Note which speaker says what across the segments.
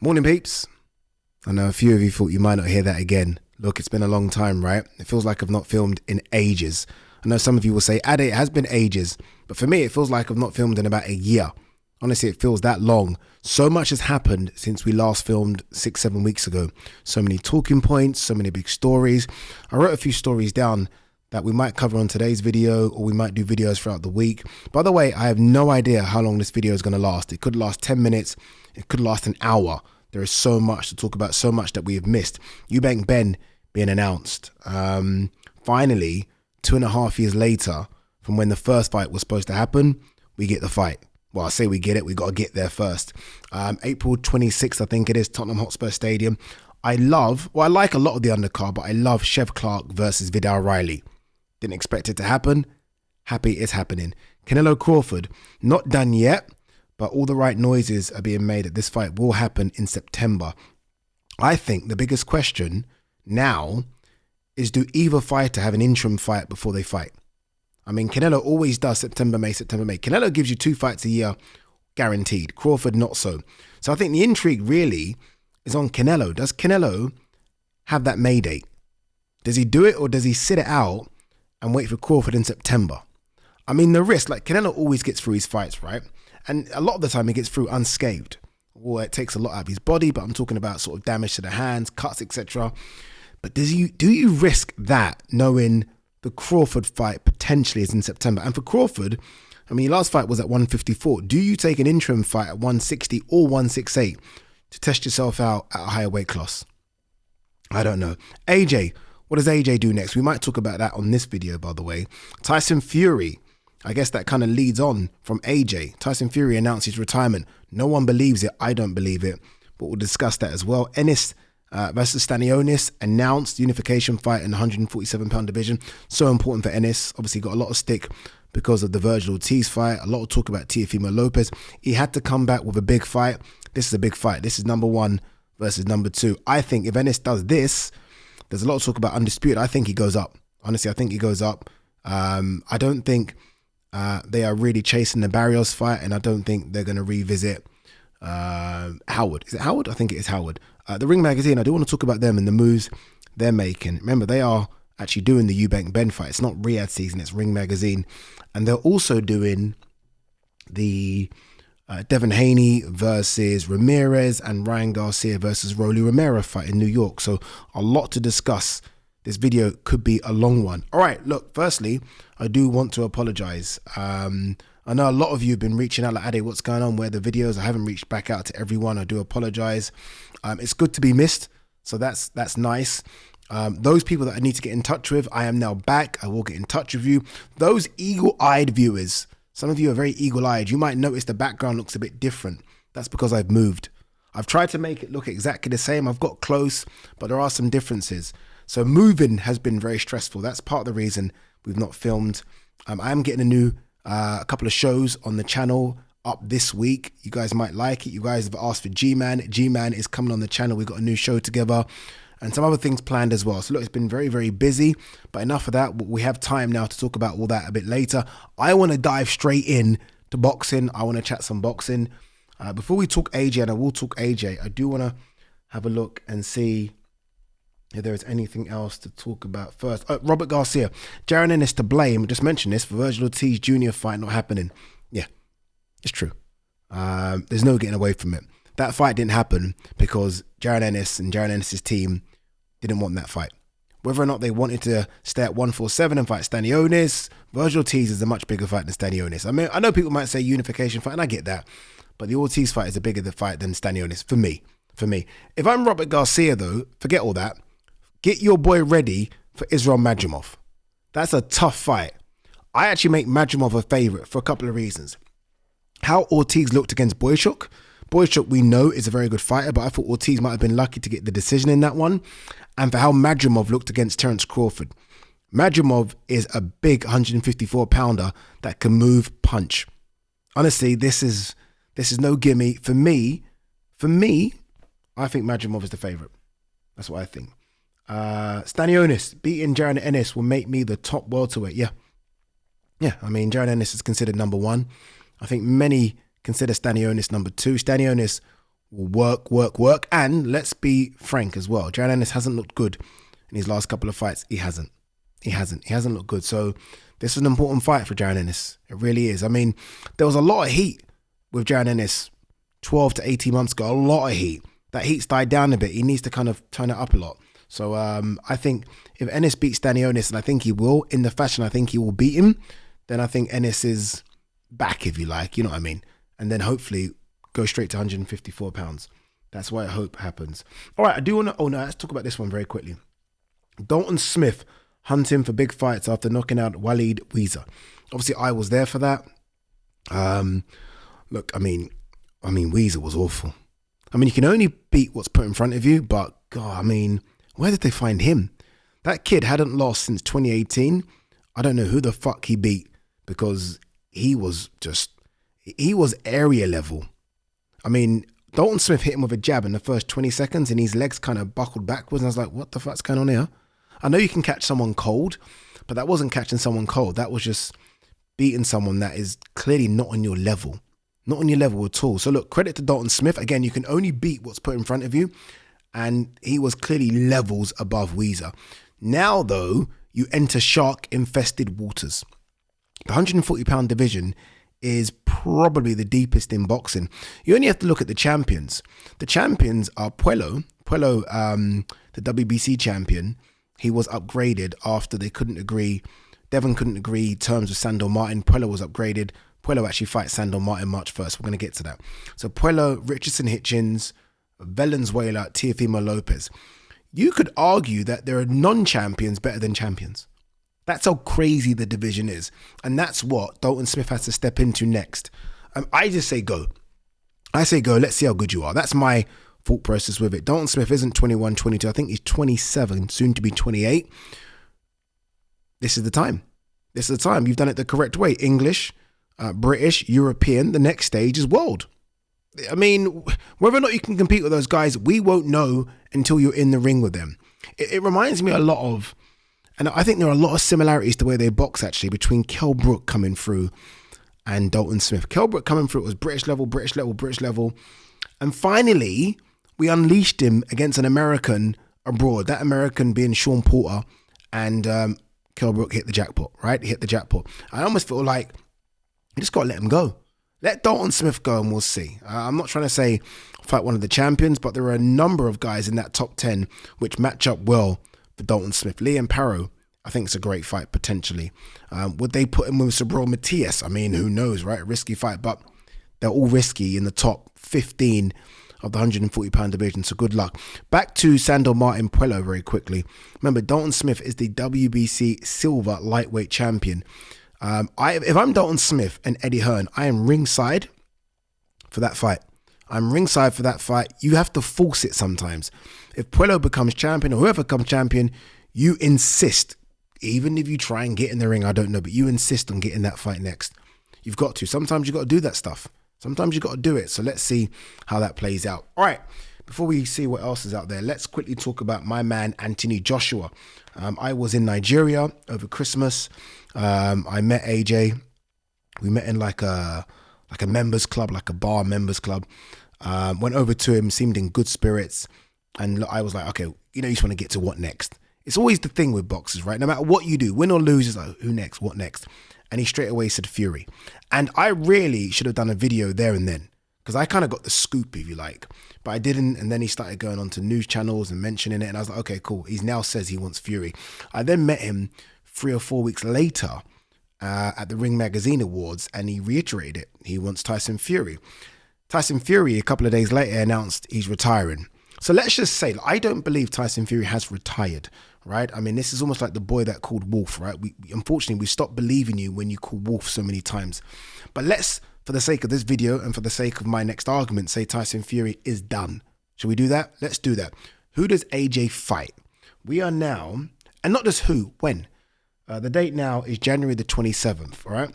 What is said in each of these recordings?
Speaker 1: Morning, peeps. I know a few of you thought you might not hear that again. Look, it's been a long time, right? It feels like I've not filmed in ages. I know some of you will say, Ade, it has been ages. But for me, it feels like I've not filmed in about a year. Honestly, it feels that long. So much has happened since we last filmed 6-7 weeks ago. So many talking points, so many big stories. I wrote a few stories down that we might cover on today's video, or we might do videos throughout the week. By the way, I have no idea how long this video is going to last. It could last 10 minutes. It could last an hour. There is so much to talk about, so much that we have missed. Eubank Ben being announced. Finally, 2.5 years later from when the first fight was supposed to happen, we get the fight. Well, I say we get it. We got to get there first. April 26th, I think it is, Tottenham Hotspur Stadium. I like a lot of the undercard, but I love Chev Clark versus Vidal Riley. Didn't expect it to happen. Happy it's happening. Canelo Crawford, not done yet, but all the right noises are being made that this fight will happen in September. I think the biggest question now is, do either fighter have an interim fight before they fight? I mean, Canelo always does September, May. Canelo gives you 2 fights a year guaranteed. Crawford, not so. So I think the intrigue really is on Canelo. Does Canelo have that May date? Does he do it, or does he sit it out and wait for Crawford in September? I mean, the risk, like Canelo always gets through his fights, right? And a lot of the time he gets through unscathed. Well, it takes a lot out of his body, but I'm talking about sort of damage to the hands, cuts, etc. But do you risk that, knowing the Crawford fight potentially is in September? And for Crawford, I mean, your last fight was at 154. Do you take an interim fight at 160 or 168 to test yourself out at a higher weight class? I don't know. AJ, what does AJ do next? We might talk about that on this video, by the way. Tyson Fury, I guess that kind of leads on from AJ. Tyson Fury announced his retirement. No one believes it. I don't believe it, but we'll discuss that as well. Enis versus Enis announced unification fight in the 147-pound division. So important for Enis. Obviously got a lot of stick because of the Virgil Ortiz fight. A lot of talk about Teofimo Lopez. He had to come back with a big fight. This is a big fight. This is number 1 versus number 2. I think if Enis does this, there's a lot of talk about undisputed. I think he goes up. Honestly, I think he goes up. I don't think they are really chasing the Barrios fight, and I don't think they're going to revisit Howard. Is it Howard? I think it is Howard. The Ring Magazine, I do want to talk about them and the moves they're making. Remember, they are actually doing the Eubank Ben fight. It's not Riyadh season, it's Ring Magazine. And they're also doing the Devin Haney versus Ramirez and Ryan Garcia versus Rolly Romero fight in New York. So a lot to discuss. This video could be a long one. All right, look, firstly, I do want to apologize. I know a lot of you have been reaching out like, Ade, what's going on? Where are the videos? I haven't reached back out to everyone. I do apologize. It's good to be missed, so that's nice. Those people that I need to get in touch with, I am now back. I will get in touch with you. Those eagle-eyed viewers, some of you are very eagle-eyed. You might notice the background looks a bit different. That's because I've moved. I've tried to make it look exactly the same. I've got close, but there are some differences. So moving has been very stressful. That's part of the reason we've not filmed. I am getting a couple of shows on the channel up this week. You guys might like it. You guys have asked for G-Man. G-Man is coming on the channel. We've got a new show together and some other things planned as well. So look, it's been very, very busy, but enough of that. We have time now to talk about all that a bit later. I want to dive straight in to boxing. I want to chat some boxing. Before we talk AJ, and I will talk AJ, I do want to have a look and see if there is anything else to talk about first. Robert Garcia, Jiren Enis to blame. Just mentioned this for Virgil Ortiz Jr. fight not happening. Yeah, it's true. There's no getting away from it. That fight didn't happen because Jiren Enis and Jiren Enis' team didn't want that fight. Whether or not they wanted to stay at 147 and fight Enis, Virgil Ortiz is a much bigger fight than Enis. I mean, I know people might say unification fight, and I get that, but the Ortiz fight is a bigger fight than Enis for me. If I'm Robert Garcia, though, forget all that. Get your boy ready for Israel Madrimov. That's a tough fight. I actually make Madrimov a favourite for a couple of reasons. How Ortiz looked against Boychuk. Boychuk, we know, is a very good fighter, but I thought Ortiz might have been lucky to get the decision in that one. And for how Madrimov looked against Terence Crawford. Madrimov is a big 154-pounder that can move, punch. Honestly, this is no gimme. For me, I think Madrimov is the favourite. That's what I think. Enis beating Jiren Enis will make me the top welterweight. Yeah, I mean, Jiren Enis is considered number 1. I think many consider Enis number 2. Enis will work. And let's be frank as well. Jiren Enis hasn't looked good in his last couple of fights. He hasn't looked good. So this is an important fight for Jiren Enis. It really is. I mean, there was a lot of heat with Jiren Enis 12 to 18 months ago. A lot of heat. That heat's died down a bit. He needs to kind of turn it up a lot. So I think if Enis beats Danny Enis, and I think he will, in the fashion I think he will beat him, then I think Enis is back, if you like. You know what I mean? And then hopefully go straight to 154 pounds. That's what I hope happens. All right, I do want to... Oh, no, let's talk about this one very quickly. Dalton Smith hunting for big fights after knocking out Waleed Weezer. Obviously, I was there for that. Look, I mean, Weezer was awful. I mean, you can only beat what's put in front of you, but, God, I mean, where did they find him? That kid hadn't lost since 2018. I don't know who the fuck he beat, because he was area level. I mean, Dalton Smith hit him with a jab in the first 20 seconds and his legs kind of buckled backwards. And I was like, what the fuck's going on here? I know you can catch someone cold, but that wasn't catching someone cold. That was just beating someone that is clearly not on your level. Not on your level at all. So look, credit to Dalton Smith. Again, you can only beat what's put in front of you. And he was clearly levels above Weezer. Now, though, you enter shark-infested waters. The 140-pound division is probably the deepest in boxing. You only have to look at the champions. The champions are Puello, the WBC champion. He was upgraded after they couldn't agree. Devon couldn't agree terms with Sandor Martin. Puello was upgraded. Puello actually fights Sandor Martin March 1st. We're going to get to that. So Puello, Richardson Hitchens, Valenzuela, Teofimo Lopez. You could argue that there are non-champions better than champions. That's how crazy the division is. And that's what Dalton Smith has to step into next. I just say go. I say go. Let's see how good you are. That's my thought process with it. Dalton Smith isn't 21, 22. I think he's 27, soon to be 28. This is the time. This is the time. You've done it the correct way. English, British, European. The next stage is world. I mean, whether or not you can compete with those guys, we won't know until you're in the ring with them. It reminds me a lot of, and I think there are a lot of similarities to where they box actually between Kell Brook coming through and Dalton Smith. Kell Brook coming through, it was British level. And finally, we unleashed him against an American abroad. That American being Sean Porter, and Kell Brook hit the jackpot, right? He hit the jackpot. I almost feel like you just got to let him go. Let Dalton Smith go and we'll see. I'm not trying to say fight one of the champions, but there are a number of guys in that top 10 which match up well for Dalton Smith. Liam Parrow, I think it's a great fight potentially. Would they put him with Sabril Matias? I mean, who knows, right? A risky fight, but they're all risky in the top 15 of the 140-pound division, so good luck. Back to Sandor Martin Puello very quickly. Remember, Dalton Smith is the WBC silver lightweight champion. If I'm Dalton Smith and Eddie Hearn, I am ringside for that fight. You have to force it sometimes. If Puello becomes champion or whoever becomes champion, you insist. Even if you try and get in the ring, I don't know, but you insist on getting that fight next. You've got to. Sometimes you've got to do that stuff. Sometimes you've got to do it. So let's see how that plays out. All right. Before we see what else is out there, let's quickly talk about my man, Anthony Joshua. I was in Nigeria over Christmas. I met AJ. We met in like a members club, like a bar members club. Went over to him, seemed in good spirits. And I was like, okay, you just want to get to what next. It's always the thing with boxers, right? No matter what you do, win or lose, it's like, who next? What next? And he straight away said Fury. And I really should have done a video there and then, because I kind of got the scoop, if you like, but I didn't. And then he started going on to news channels and mentioning it. And I was like, okay, cool. He now says he wants Fury. I then met him 3 or 4 weeks later at the Ring Magazine Awards, and he reiterated it. He wants Tyson Fury. Tyson Fury, a couple of days later, announced he's retiring. So let's just say, I don't believe Tyson Fury has retired, right? I mean, this is almost like the boy that called Wolf, right? Unfortunately, we stopped believing you when you call Wolf so many times. But let's, for the sake of this video and for the sake of my next argument, say Tyson Fury is done. Shall we do that? Let's do that. Who does AJ fight? We are now, and not just who, when. The date now is January the 27th, all right?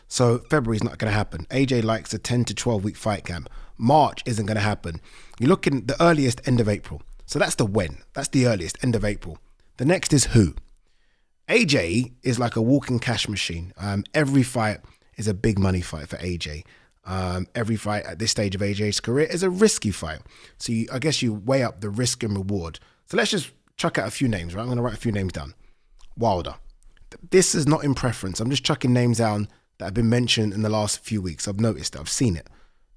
Speaker 1: So February is not going to happen. AJ likes a 10 to 12 week fight camp. March isn't going to happen. You're looking at the earliest, end of April. So that's the when. That's the earliest, end of April. The next is who. AJ is like a walking cash machine. Every fight is a big money fight for AJ. Every fight at this stage of AJ's career is a risky fight. So I guess you weigh up the risk and reward. So let's just chuck out a few names, right? I'm going to write a few names down. Wilder. This is not in preference. I'm just chucking names down that have been mentioned in the last few weeks. I've noticed it. I've seen it.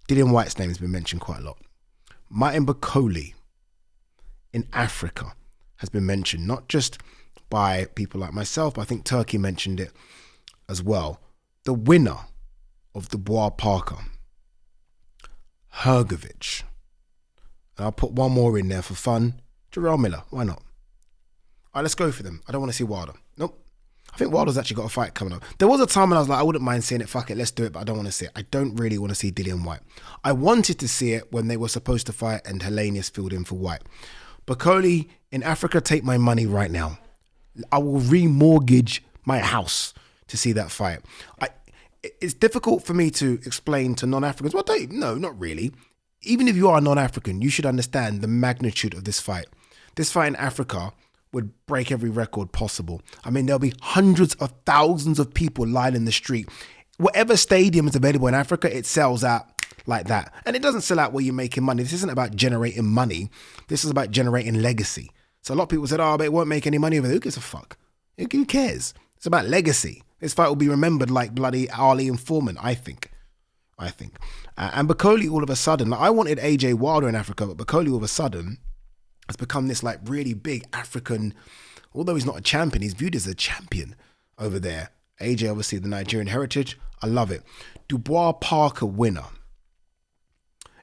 Speaker 1: Dillian Whyte's name has been mentioned quite a lot. Martin Bakole in Africa has been mentioned, not just by people like myself, but I think Turkey mentioned it as well. The winner of Dubois Parker, Hrgović. And I'll put one more in there for fun. Jarrell Miller, why not? All right, let's go for them. I don't want to see Wilder. Nope. I think Wilder's actually got a fight coming up. There was a time when I was like, I wouldn't mind seeing it. Fuck it, let's do it. But I don't want to see it. I don't really want to see Dillian Whyte. I wanted to see it when they were supposed to fight and Helenius filled in for Whyte. Bakole in Africa, take my money right now. I will remortgage my house to see that fight. It's difficult for me to explain to non-Africans. Well, no, not really. Even if you are non-African, you should understand the magnitude of this fight. This fight in Africa would break every record possible. I mean, there'll be hundreds of thousands of people lying in the street. Whatever stadium is available in Africa, it sells out like that. And it doesn't sell out where you're making money. This isn't about generating money. This is about generating legacy. So a lot of people said, but it won't make any money over there. Who gives a fuck? Who cares? It's about legacy. This fight will be remembered like bloody Ali and Foreman, I think. And Bakole all of a sudden, I wanted AJ Wilder in Africa, but Bakole all of a sudden has become this like really big African, although he's not a champion, he's viewed as a champion over there. AJ, obviously the Nigerian heritage. I love it. Dubois Parker winner.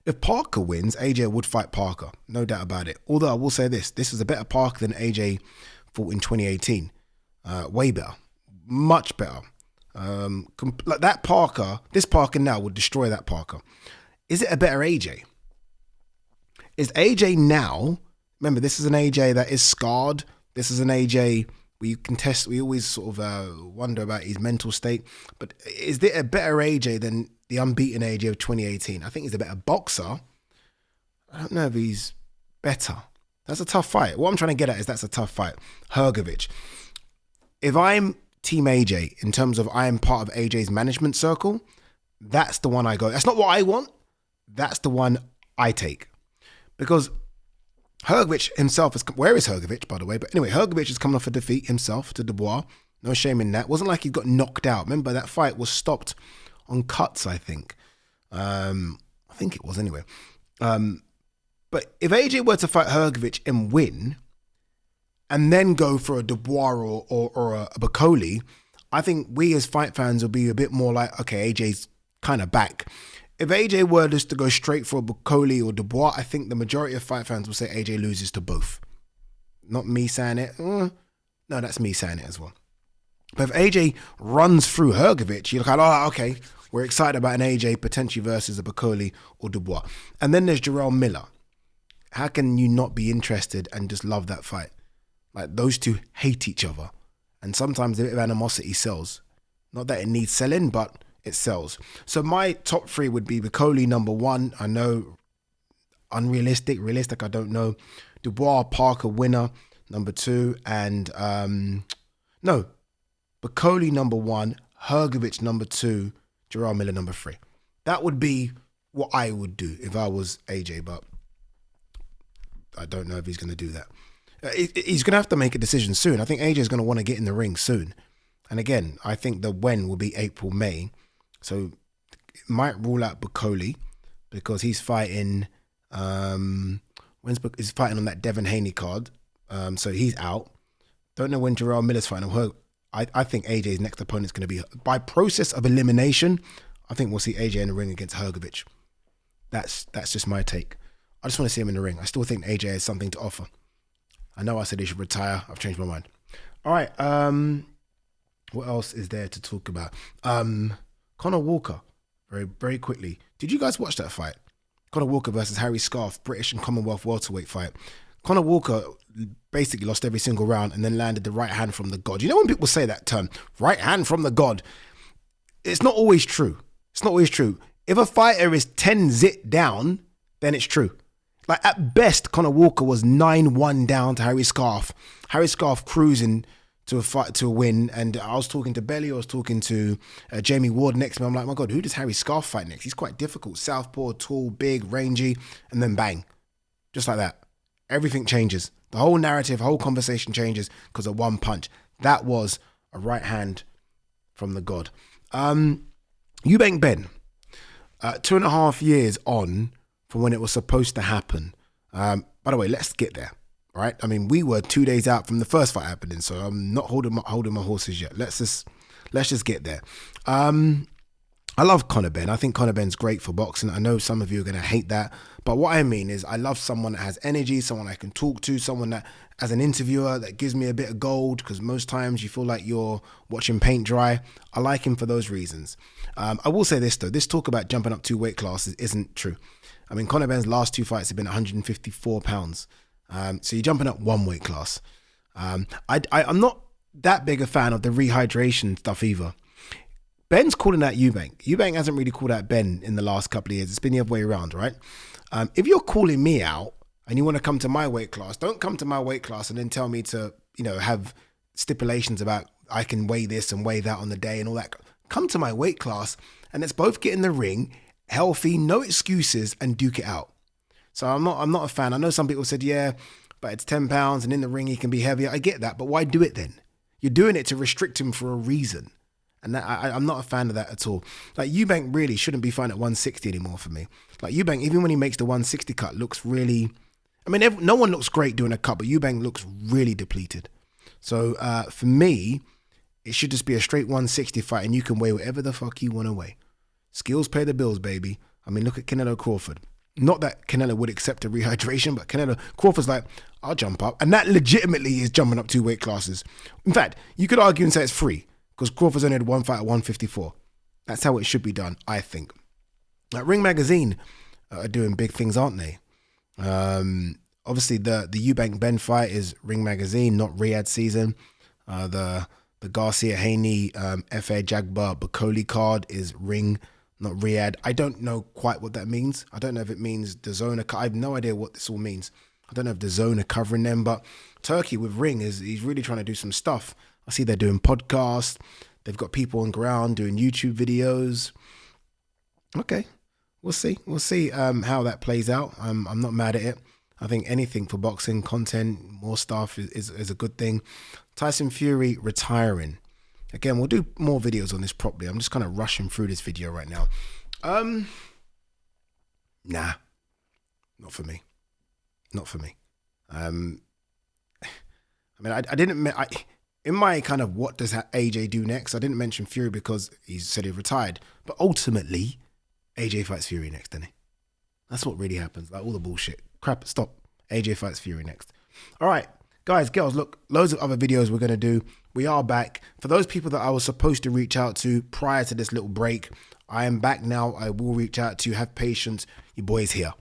Speaker 1: If Parker wins, AJ would fight Parker. No doubt about it. Although I will say this is a better Parker than AJ fought in 2018. Way better. Much better. Like that Parker, this Parker now would destroy that Parker. Is it a better AJ? Is AJ now, remember this is an AJ that is scarred. This is an AJ where you can test, we always sort of wonder about his mental state. But is it a better AJ than the unbeaten AJ of 2018? I think he's a better boxer. I don't know if he's better. That's a tough fight. What I'm trying to get at is that's a tough fight. Hrgović. If I'm Team AJ, in terms of I am part of AJ's management circle, that's the one I go. That's not what I want. That's the one I take. Because Hrgović himself is, where is Hrgović, by the way? But anyway, Hrgović is coming off a defeat himself to Dubois. No shame in that. Wasn't like he got knocked out. Remember, that fight was stopped on cuts, I think. I think it was anyway. But if AJ were to fight Hrgović and win, and then go for a Dubois or a Bakole, I think we as fight fans will be a bit more like, okay, AJ's kind of back. If AJ were just to go straight for a Bakole or Dubois, I think the majority of fight fans will say AJ loses to both. Not me saying it. No, that's me saying it as well. But if AJ runs through Hrgović, you're like, okay, we're excited about an AJ potentially versus a Bakole or Dubois. And then there's Jarrell Miller. How can you not be interested and just love that fight? Like, those two hate each other. And sometimes a bit of animosity sells. Not that it needs selling, but it sells. So my top three would be Bakole number one. I know, unrealistic. Realistic, I don't know. Dubois Parker winner number two. And, Bakole number one. Hrgović number two. Jarrell Miller number three. That would be what I would do if I was AJ, but I don't know if he's going to do that. He's going to have to make a decision soon. I think AJ is going to want to get in the ring soon. And again, I think the when will be April, May. So it might rule out Bakole because he's fighting, he's fighting on that Devin Haney card. So he's out. Don't know when Jarrell Miller's fighting. I think AJ's next opponent is going to be, by process of elimination, I think we'll see AJ in the ring against Hrgović. That's just my take. I just want to see him in the ring. I still think AJ has something to offer. I know I said he should retire. I've changed my mind. All right. What else is there to talk about? Conor Walker, very, very quickly. Did you guys watch that fight? Conor Walker versus Harry Scarf, British and Commonwealth welterweight fight. Conor Walker basically lost every single round and then landed the right hand from the God. You know when people say that term, right hand from the God? It's not always true. It's not always true. If a fighter is 10-0 down, then it's true. Like, at best, Conor Walker was 9-1 down to Harry Scarf. Harry Scarf cruising to a fight, to a win. And I was talking to Belly, I was talking to Jamie Ward next to me. I'm like, my God, who does Harry Scarf fight next? He's quite difficult. Southpaw, tall, big, rangy, and then bang. Just like that. Everything changes. The whole narrative, whole conversation changes because of one punch. That was a right hand from the God. Eubank Ben, 2.5 years on from when it was supposed to happen. By the way, let's get there, right? I mean, we were 2 days out from the first fight happening, so I'm not holding my horses yet. Let's just get there. I love Conor Benn. I think Conor Benn's great for boxing. I know some of you are going to hate that, but what I mean is I love someone that has energy, someone I can talk to, someone that, as an interviewer, that gives me a bit of gold, because most times you feel like you're watching paint dry. I like him for those reasons. I will say this though, this talk about jumping up 2 weight classes isn't true. I mean, Conor Benn's last 2 fights have been 154 pounds. So you're jumping up 1 weight class. I'm not that big a fan of the rehydration stuff either. Ben's calling out Eubank. Eubank hasn't really called out Ben in the last couple of years. It's been the other way around, right? If you're calling me out and you want to come to my weight class, don't come to my weight class and then tell me to, have stipulations about I can weigh this and weigh that on the day and all that. Come to my weight class and let's both get in the ring, healthy, no excuses, and duke it out. So I'm not a fan. I know some people said, yeah, but it's 10 pounds and in the ring he can be heavier. I get that, but why do it then? You're doing it to restrict him for a reason. And I'm not a fan of that at all. Like, Eubank really shouldn't be fighting at 160 anymore for me. Like, Eubank, even when he makes the 160 cut, looks really... I mean, no one looks great doing a cut, but Eubank looks really depleted. So for me, it should just be a straight 160 fight and you can weigh whatever the fuck you want to weigh. Skills pay the bills, baby. I mean, look at Canelo Crawford. Not that Canelo would accept a rehydration, but Crawford's like, I'll jump up. And that legitimately is jumping up 2 weight classes. In fact, you could argue and say it's free, because Crawford's only had 1 fight at 154. That's how it should be done, I think. Ring Magazine are doing big things, aren't they? Obviously, the Eubank Ben fight is Ring Magazine, not Riyadh season. The Garcia Haney FA Jagba Bakoli card is Ring, not Riyadh. I don't know quite what that means. I don't know if it means the zone. I have no idea what this all means. I don't know if the zone are covering them, but Turkey with Ring he's really trying to do some stuff. I see they're doing podcasts. They've got people on ground doing YouTube videos. Okay, we'll see. We'll see how that plays out. I'm not mad at it. I think anything for boxing, content, more stuff is a good thing. Tyson Fury retiring. Again, we'll do more videos on this properly. I'm just kind of rushing through this video right now. Nah, not for me. Not for me. I mean, I didn't... In my kind of what does AJ do next, I didn't mention Fury because he said he retired. But ultimately, AJ fights Fury next, doesn't he? That's what really happens. Like, all the bullshit. Crap, stop. AJ fights Fury next. All right, guys, girls, look, loads of other videos we're going to do. We are back. For those people that I was supposed to reach out to prior to this little break, I am back now. I will reach out to you. Have patience. Your boy's here.